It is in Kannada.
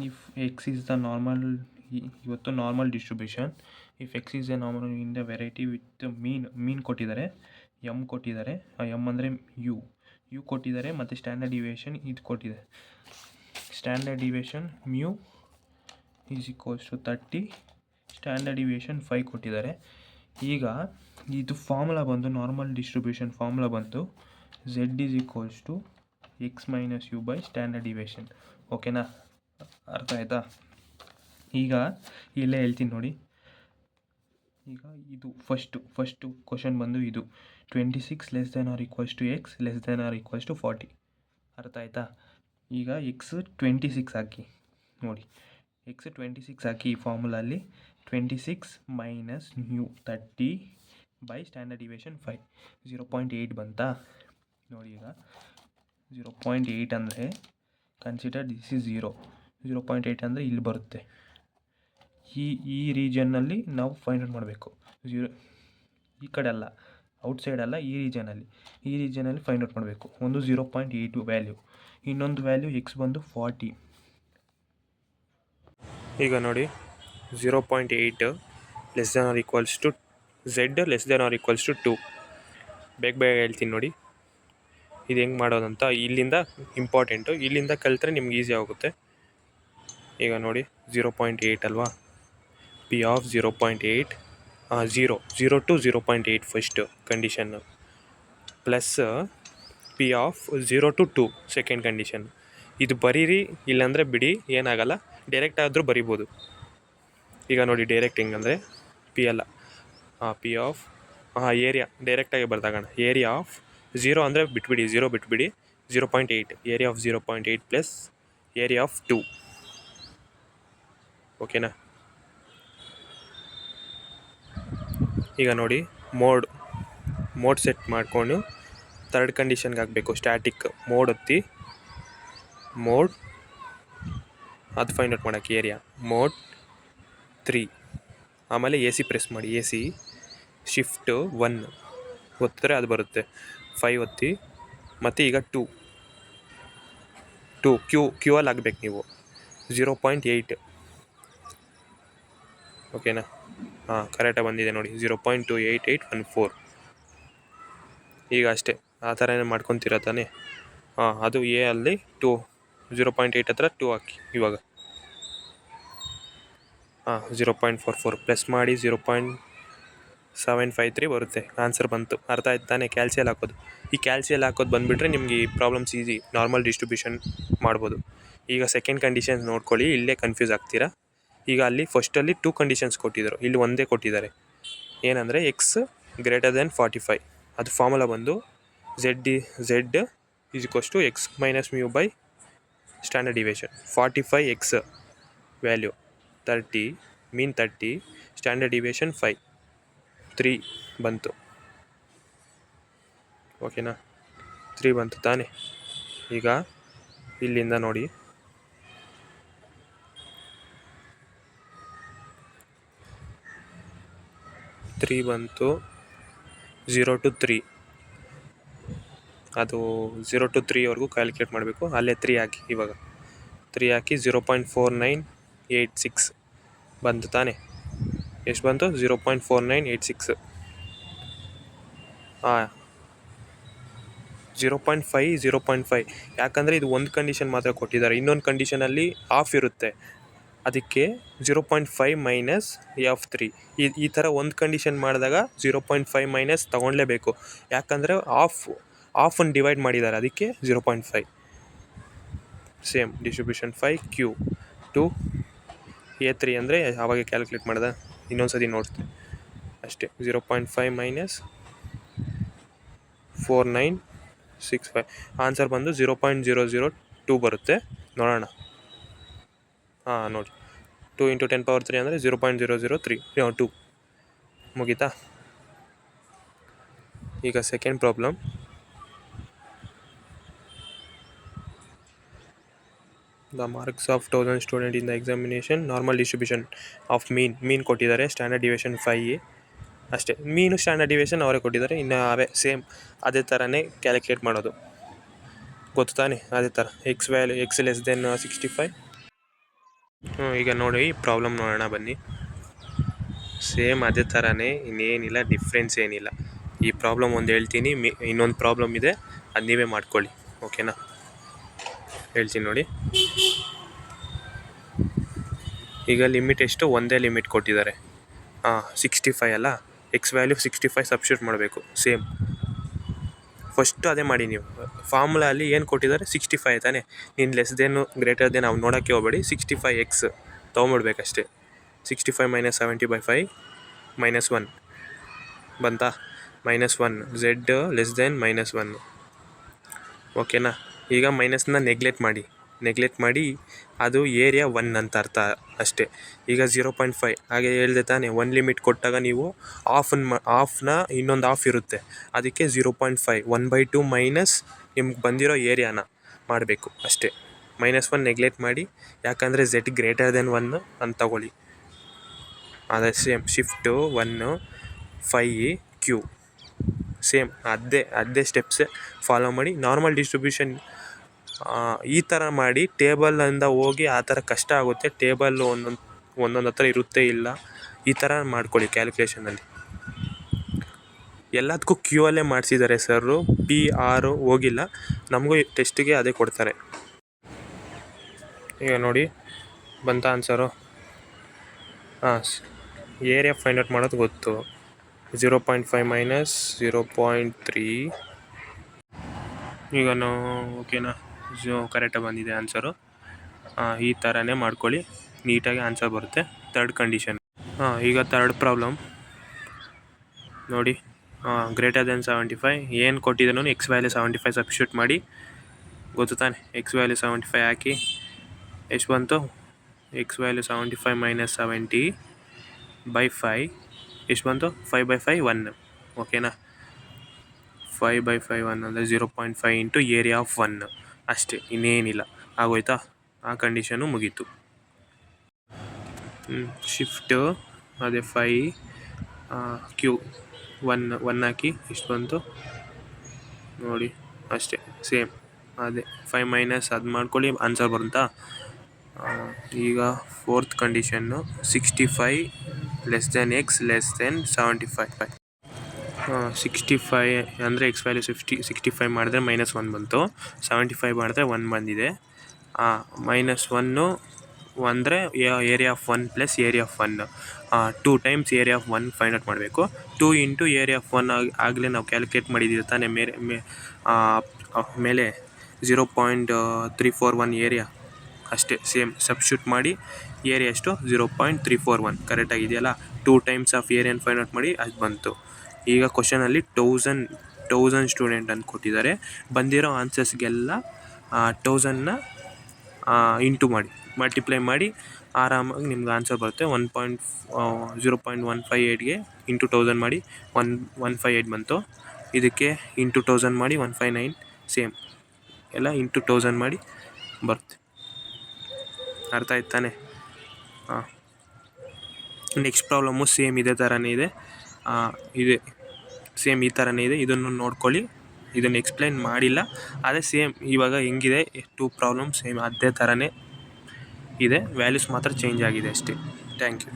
if x is the normal, ಇವತ್ತು normal distribution, if X is a normal in the variety with mean ಕೊಟ್ಟಿದ್ದಾರೆ, ಎಮ್ ಕೊಟ್ಟಿದ್ದಾರೆ, ಎಮ್ ಅಂದರೆ ಯು ಕೊಟ್ಟಿದ್ದಾರೆ, ಮತ್ತು ಸ್ಟ್ಯಾಂಡರ್ಡ್ ಡಿವಿಯೇಷನ್ ಇದು ಕೊಟ್ಟಿದೆ. Standard deviation mu is equals to 30, standard deviation 5 ಕೊಟ್ಟಿದ್ದಾರೆ. ಈಗ ಇದು ಫಾರ್ಮುಲಾ ಬಂದು ನಾರ್ಮಲ್ ಡಿಸ್ಟ್ರಿಬ್ಯೂಷನ್ ಫಾರ್ಮುಲಾ ಬಂತು z is equals to x minus mu by standard deviation. ಓಕೆನಾ, ಅರ್ಥ ಆಯ್ತಾ? ಈಗ ಇಲ್ಲೇ ಹೇಳ್ತೀನಿ ನೋಡಿ. ಈಗ ಇದು ಫಸ್ಟು ಕ್ವಶನ್ ಬಂದು ಇದು 26 less than or equals to x less than or equals to 40. ಅರ್ಥ ಆಯ್ತಾ? ಈಗ ಎಕ್ಸ್ 26 ಹಾಕಿ ನೋಡಿ, ಎಕ್ಸ್ 26 ಹಾಕಿ ಈ ಫಾರ್ಮುಲಲ್ಲಿ 26 minus new 30 by standard deviation 5, 0.8 ಬಂತಾ ನೋಡಿ. ಈಗ 0.8 ಅಂದರೆ ಕನ್ಸಿಡರ್ ದಿಸ್ ಇಸ್ 0.8 ಅಂದರೆ ಇಲ್ಲಿ ಬರುತ್ತೆ. ಈ ರೀಜನ್ನಲ್ಲಿ ನಾವು ಫೈಂಡ್ ಔಟ್ ಮಾಡಬೇಕು. ಈ ಕಡೆ ಅಲ್ಲ, ಔಟ್ಸೈಡ್ ಅಲ್ಲ, ಈ ರೀಜನಲ್ಲಿ ಫೈಂಡ್ ಔಟ್ ಮಾಡಬೇಕು. ಒಂದು 0.8 ವ್ಯಾಲ್ಯೂ, ಇನ್ನೊಂದು ವ್ಯಾಲ್ಯೂ ಎಕ್ಸ್ ಬಂದು 40. ಈಗ ನೋಡಿ 0.8 less than or equals to Z less than or equals to 2. ಬೇಗ ಹೇಳ್ತೀನಿ ನೋಡಿ ಇದು ಹೆಂಗೆ ಮಾಡೋದಂತ. ಇಲ್ಲಿಂದ ಇಂಪಾರ್ಟೆಂಟು, ಇಲ್ಲಿಂದ ಕಲಿತ್ರೆ ನಿಮ್ಗೆ ಈಸಿ ಆಗುತ್ತೆ. ಈಗ ನೋಡಿ 0.8 ಅಲ್ವಾ, P of 0.8 0 to 0.8 first condition, plus P of 0 to 2 second condition. ಇದು ಬರೀರಿ, ಇಲ್ಲಾಂದರೆ ಬಿಡಿ, ಏನಾಗಲ್ಲ, ಡೈರೆಕ್ಟ್ ಆದರೂ ಬರಿಬೋದು. ಈಗ ನೋಡಿ ಡೈರೆಕ್ಟ್ ಹೆಂಗಂದರೆ ಪಿ ಅಲ್ಲ, ಪಿ ಆಫ್ ಏರಿಯಾ ಡೈರೆಕ್ಟಾಗಿ ಬರ್ದಾಗೋಣ. ಏರಿಯಾ ಆಫ್ 0 ಅಂದರೆ ಬಿಟ್ಬಿಡಿ, 0 ಬಿಟ್ಬಿಡಿ, 0.8 area of 0.8 plus area of 2. ಓಕೆನಾ? ಈಗ ನೋಡಿ ಮೋಡ್ ಸೆಟ್ ಮಾಡಿಕೊಂಡು ಥರ್ಡ್ ಕಂಡೀಷನ್ಗೆ ಹಾಕಬೇಕು. ಸ್ಟ್ಯಾಟಿಕ್ ಮೋಡ್ ಒತ್ತಿ, ಮೋಡ್ ಅದು ಫೈಂಡ್ ಔಟ್ ಮಾಡೋಕ್ಕೆ ಏರಿಯಾ ಮೋಡ್ 3, ಆಮೇಲೆ ಎ ಸಿ ಪ್ರೆಸ್ ಮಾಡಿ, ಎ ಸಿ ಶಿಫ್ಟ್ 1 ಒತ್ತಿದ್ರೆ ಅದು ಬರುತ್ತೆ. 5 ಒತ್ತಿ, ಮತ್ತು ಈಗ 2 ಕ್ಯೂ ಅಲ್ಲಿ ಆಗಬೇಕು ನೀವು 0.8. ಓಕೆನಾ? ಕರೆಕ್ಟಾಗಿ ಬಂದಿದೆ ನೋಡಿ, 0.28814. ಈಗ ಅಷ್ಟೇ, ಆ ಥರನೇ ಮಾಡ್ಕೊತೀರ ತಾನೇ. ಅದು ಎ ಅಲ್ಲಿ 0.8 ಹತ್ರ 2 ಹಾಕಿ. ಇವಾಗ 0.44 ಪ್ಲಸ್ ಮಾಡಿ 0.753 ಬರುತ್ತೆ. ಆನ್ಸರ್ ಬಂತು. ಅರ್ಥ ಆಯ್ತು ತಾನೇ? ಕ್ಯಾಲ್ಸಿಯಲ್ಲಿ ಹಾಕೋದು. ಈ ಕ್ಯಾಲ್ಸಿಯಲ್ಲಿ ಹಾಕೋದು ಬಂದುಬಿಟ್ರೆ ನಿಮಗೆ ಈ ಪ್ರಾಬ್ಲಮ್ಸ್ ಈಸಿ, ನಾರ್ಮಲ್ ಡಿಸ್ಟ್ರಿಬ್ಯೂಷನ್ ಮಾಡ್ಬೋದು. ಈಗ ಸೆಕೆಂಡ್ ಕಂಡೀಷನ್ಸ್ ನೋಡ್ಕೊಳ್ಳಿ, ಇಲ್ಲೇ ಕನ್ಫ್ಯೂಸ್ ಆಗ್ತೀರಾ. ಈಗ ಅಲ್ಲಿ ಫಸ್ಟಲ್ಲಿ 2 ಕಂಡೀಷನ್ಸ್ ಕೊಟ್ಟಿದ್ದರು, ಇಲ್ಲಿ ಒಂದೇ ಕೊಟ್ಟಿದ್ದಾರೆ. ಏನಂದರೆ ಎಕ್ಸ್ ಗ್ರೇಟರ್ ದೆನ್ 45, ಅದು ಫಾರ್ಮುಲಾ ಬಂದು Z is equals to x minus mu by standard deviation. 45 x value 30, mean 30, standard deviation 5, 3 ಬಂತು. ಓಕೆನಾ? 3 ಬಂತು ತಾನೇ. ಈಗ ಇಲ್ಲಿಂದ ನೋಡಿ, ತ್ರೀ ಬಂತು, 0 to 3, ಅದು 0 to 3ವರೆಗೂ ಕ್ಯಾಲ್ಕುಲೇಟ್ ಮಾಡಬೇಕು. ಅಲ್ಲೇ 3 ಹಾಕಿ, ಇವಾಗ 3 ಹಾಕಿ 0.4986 ಬಂತು ತಾನೇ. ಎಷ್ಟು ಬಂತು? 0.4986. 0.5 ಯಾಕಂದರೆ ಇದು ಒಂದು ಕಂಡೀಷನ್ ಮಾತ್ರ ಕೊಟ್ಟಿದ್ದಾರೆ, ಇನ್ನೊಂದು ಕಂಡೀಷನಲ್ಲಿ ಆಫ್ ಇರುತ್ತೆ, ಅದಕ್ಕೆ 0.5 ಮೈನಸ್ F3. ಈ ಥರ ಒಂದು ಕಂಡೀಷನ್ ಮಾಡಿದಾಗ 0.5 ಮೈನಸ್ ತೊಗೊಳ್ಳೇಬೇಕು, ಯಾಕಂದರೆ ಆಫನ್ನು ಡಿವೈಡ್ ಮಾಡಿದ್ದಾರೆ, ಅದಕ್ಕೆ 0.5. Same distribution 5 Q to A3 ಅಂದರೆ ಆವಾಗ ಕ್ಯಾಲ್ಕುಲೇಟ್ ಮಾಡಿದ. ಇನ್ನೊಂದು ಸತಿ ನೋಡ್ತೀನಿ ಅಷ್ಟೇ. 0.5 ಮೈನಸ್ 4965, ಆನ್ಸರ್ ಬಂದು 0.002 ಬರುತ್ತೆ. ನೋಡೋಣ. ನೋಡಿ 2 × 10⁻³ ಅಂದರೆ 0.003, 2 ಮುಗೀತಾ? ಈಗ second problem. The marks of 1000 student in the examination, normal distribution of mean ಕೊಟ್ಟಿದ್ದಾರೆ, ಸ್ಟ್ಯಾಂಡರ್ಡ್ ಡಿವಿಯೇಷನ್ 5 ಅಷ್ಟೇ. ಮೀನು ಸ್ಟ್ಯಾಂಡರ್ಡ್ ಡಿವಿಯೇಷನ್ ಅವರೇ ಕೊಟ್ಟಿದ್ದಾರೆ, ಇನ್ನು ಅವೇ ಸೇಮ್ ಅದೇ ಥರನೇ ಕ್ಯಾಲ್ಕುಲೇಟ್ ಮಾಡೋದು, ಗೊತ್ತು ತಾನೆ? ಅದೇ ಥರ ಎಕ್ಸ್ ಲೆಸ್ ದೆನ್ 65, ಈಗ ನೋಡಿ ಪ್ರಾಬ್ಲಮ್ ನೋಡೋಣ ಬನ್ನಿ. ಸೇಮ್ ಅದೇ ಥರನೇ, ಇನ್ನೇನಿಲ್ಲ, ಡಿಫ್ರೆನ್ಸ್ ಏನಿಲ್ಲ. ಈ ಪ್ರಾಬ್ಲಮ್ ಒಂದು ಹೇಳ್ತೀನಿ, ಇನ್ನೊಂದು ಪ್ರಾಬ್ಲಮ್ ಇದೆ, ಅದು ನೀವೇ ಮಾಡ್ಕೊಳ್ಳಿ. ಓಕೆನಾ? ಹೇಳ್ತೀನಿ ನೋಡಿ. ಈಗ ಲಿಮಿಟ್ ಎಷ್ಟು? ಒಂದೇ ಲಿಮಿಟ್ ಕೊಟ್ಟಿದ್ದಾರೆ. 65 ಅಲ್ಲ, ಎಕ್ಸ್ ವ್ಯಾಲ್ಯೂ 65 ಸಬ್ಸ್ಟಿಟ್ಯೂಟ್ ಮಾಡಬೇಕು. ಸೇಮ್ ಫಸ್ಟು ಅದೇ ಮಾಡಿ. ನೀವು ಫಾರ್ಮುಲಾ ಅಲ್ಲಿ ಏನು ಕೊಟ್ಟಿದ್ದಾರೆ? 65 ತಾನೇ. ನೀನು ಲೆಸ್ ದೇನು ಗ್ರೇಟರ್ ದೇನ್ ನಾವು ನೋಡೋಕ್ಕೆ ಹೋಗಬೇಡಿ. 65x ತೊಗೊಂಬಿಡ್ಬೇಕಷ್ಟೇ. 65 - 70/5 -1 ಬಂತಾ? -1 z ಲೆಸ್ ದೆನ್ -1. ಓಕೆನಾ? ಈಗ ಮೈನಸ್ನ ನೆಗ್ಲೆಕ್ಟ್ ಮಾಡಿ ಅದು ಏರಿಯಾ 1 ಅಂತ ಅರ್ಥ ಅಷ್ಟೇ. ಈಗ 0.5 ಹಾಗೆ ಹೇಳಿದೆ ತಾನೇ. 1 ಲಿಮಿಟ್ ಕೊಟ್ಟಾಗ ನೀವು ಆಫ್ನ ಇನ್ನೊಂದು ಆಫ್ ಇರುತ್ತೆ, ಅದಕ್ಕೆ 0.5 1/2 ಮೈನಸ್ ನಿಮ್ಗೆ ಬಂದಿರೋ ಏರಿಯಾನ ಮಾಡಬೇಕು ಅಷ್ಟೇ. -1 ನೆಗ್ಲೆಕ್ಟ್ ಮಾಡಿ, ಯಾಕಂದರೆ z ಗ್ರೇಟರ್ ದೆನ್ 1 ಅಂತ ತಗೊಳ್ಳಿ. ಅದೇ ಸೇಮ್ ಶಿಫ್ಟು 1 5 q ಸೇಮ್ ಅದೇ ಸ್ಟೆಪ್ಸೇ ಫಾಲೋ ಮಾಡಿ. ನಾರ್ಮಲ್ ಡಿಸ್ಟ್ರಿಬ್ಯೂಷನ್ ಈ ಥರ ಮಾಡಿ. ಟೇಬಲಿಂದ ಹೋಗಿ ಆ ಥರ ಕಷ್ಟ ಆಗುತ್ತೆ. ಟೇಬಲ್ ಒಂದೊಂದು ಹತ್ರ ಇರುತ್ತೆ, ಇಲ್ಲ, ಈ ಥರ ಮಾಡ್ಕೊಳ್ಳಿ ಕ್ಯಾಲ್ಕುಲೇಷನಲ್ಲಿ. ಎಲ್ಲದಕ್ಕೂ ಕ್ಯೂ ಅಲ್ಲೇ ಮಾಡಿಸಿದ್ದಾರೆ ಸರು, PR ಹೋಗಿಲ್ಲ. ನಮಗೂ ಟೆಸ್ಟಿಗೆ ಅದೇ ಕೊಡ್ತಾರೆ. ಈಗ ನೋಡಿ ಬಂತ ಆನ್ಸರು. ಏರಿಯಾ ಫೈಂಡ್ ಔಟ್ ಮಾಡೋದು ಗೊತ್ತು. 0.5 - 0.3. ಈಗ ನಾವು ಓಕೆನಾ? ಕರೆಕ್ಟಾಗಿ ಬಂದಿದೆ ಆನ್ಸರು. ಈ ಥರನೇ ಮಾಡ್ಕೊಳ್ಳಿ, ನೀಟಾಗಿ ಆನ್ಸರ್ ಬರುತ್ತೆ. Third condition. ಈಗ ಥರ್ಡ್ ಪ್ರಾಬ್ಲಮ್ ನೋಡಿ. ಗ್ರೇಟರ್ ದೆನ್ 75 ಏನು ಕೊಟ್ಟಿದ್ದಾನು ಎಕ್ಸ್ ವ್ಯಾಲ್ಯೂ 75 ಸಬ್ಸ್ಟಿಟ್ಯೂಟ್ ಮಾಡಿ. ಗೊತ್ತು ತಾನೆ? ಎಕ್ಸ್ ವ್ಯಾಲ್ಯೂ 75 ಹಾಕಿ ಎಷ್ಟು ಬಂತು? ಎಕ್ಸ್ ವ್ಯಾಲ್ಯೂ 75 - 70/5 ಎಷ್ಟು ಬಂತು? 5/5 1. ಓಕೆನಾ? 5/5 1 ಅಂದರೆ 0.5 ಇಂಟು ಏರಿಯಾ ಆಫ್ 1 ಅಷ್ಟೇ, ಇನ್ನೇನಿಲ್ಲ. ಆಗೋಯ್ತಾ? ಆ ಕಂಡೀಷನು ಮುಗೀತು. ಶಿಫ್ಟು ಅದೇ 5 q 1 ಹಾಕಿ ಎಷ್ಟು ಬಂತು ನೋಡಿ, ಅಷ್ಟೇ. ಸೇಮ್ ಅದೇ 5 ಮೈನಸ್ ಅದು ಮಾಡ್ಕೊಳ್ಳಿ, ಆನ್ಸರ್ ಬರುತ್ತಾ? ಈಗ fourth condition 65 less than x less than 75. 65 ಅಂದರೆ ಎಕ್ಸ್ ವ್ಯಾಲ್ಯೂ 65 ಮಾಡಿದ್ರೆ -1 ಬಂತು. 75 ಮಾಡಿದ್ರೆ 1 ಬಂದಿದೆ. -1 ಅಂದರೆ area of 1 plus area of 1 2 times area of 1 find out ಮಾಡಬೇಕು. 2 ಇಂಟು ಏರಿಯಾ ಆಫ್ 1 ಆಗಲೇ ನಾವು ಕ್ಯಾಲ್ಕುಲೇಟ್ ಮಾಡಿದ್ದೀವಿ ತಾನೇ. ಮೇಲೆ 0.341 ಏರಿಯಾ ಅಷ್ಟೇ. ಸೇಮ್ ಸಬ್ಸ್ಟಿಟ್ಯೂಟ್ ಮಾಡಿ. ಏರಿಯಾ ಎಷ್ಟು? 0.341 ಕರೆಕ್ಟಾಗಿದೆಯಲ್ಲ. 2 ಟೈಮ್ಸ್ ಆಫ್ ಏರಿಯಾನ ಫೈಂಡ್ ಔಟ್ ಮಾಡಿ, ಅದು ಬಂತು. ಈಗ ಕ್ವಶನಲ್ಲಿ 1000 ಸ್ಟೂಡೆಂಟ್ ಅಂತ ಕೊಟ್ಟಿದ್ದಾರೆ. ಬಂದಿರೋ ಆನ್ಸರ್ಸ್ಗೆಲ್ಲ 1000ನ ಇಂಟು ಮಾಡಿ, ಮಲ್ಟಿಪ್ಲೈ ಮಾಡಿ, ಆರಾಮಾಗಿ ನಿಮ್ಗೆ ಆನ್ಸರ್ ಬರುತ್ತೆ. 0.158ಗೆ ಇಂಟು 1000 ಮಾಡಿ 158 ಬಂತು. ಇದಕ್ಕೆ ಇಂಟು 1000 ಮಾಡಿ 159. ಸೇಮ್ ಎಲ್ಲ ಇಂಟು 1000 ಮಾಡಿ ಬರುತ್ತೆ. ಅರ್ಥ ಆಯ್ತು ತಾನೆ? ನೆಕ್ಸ್ಟ್ ಪ್ರಾಬ್ಲಮ್ಮು ಸೇಮ್ ಇದೇ ಥರನೇ ಇದೆ. ಸೇಮ್ ಈ ಥರನೇ ಇದೆ. ಇದನ್ನು ನೋಡ್ಕೊಳ್ಳಿ. ಇದನ್ನು ಎಕ್ಸ್ಪ್ಲೈನ್ ಮಾಡಿಲ್ಲ, ಅದೇ ಸೇಮ್ ಇವಾಗ ಹೆಂಗಿದೆ 2 ಪ್ರಾಬ್ಲಮ್ ಸೇಮ್ ಅದೇ ಥರನೇ ಇದೆ. ವ್ಯಾಲ್ಯೂಸ್ ಮಾತ್ರ ಚೇಂಜ್ ಆಗಿದೆ ಅಷ್ಟೇ. Thank you.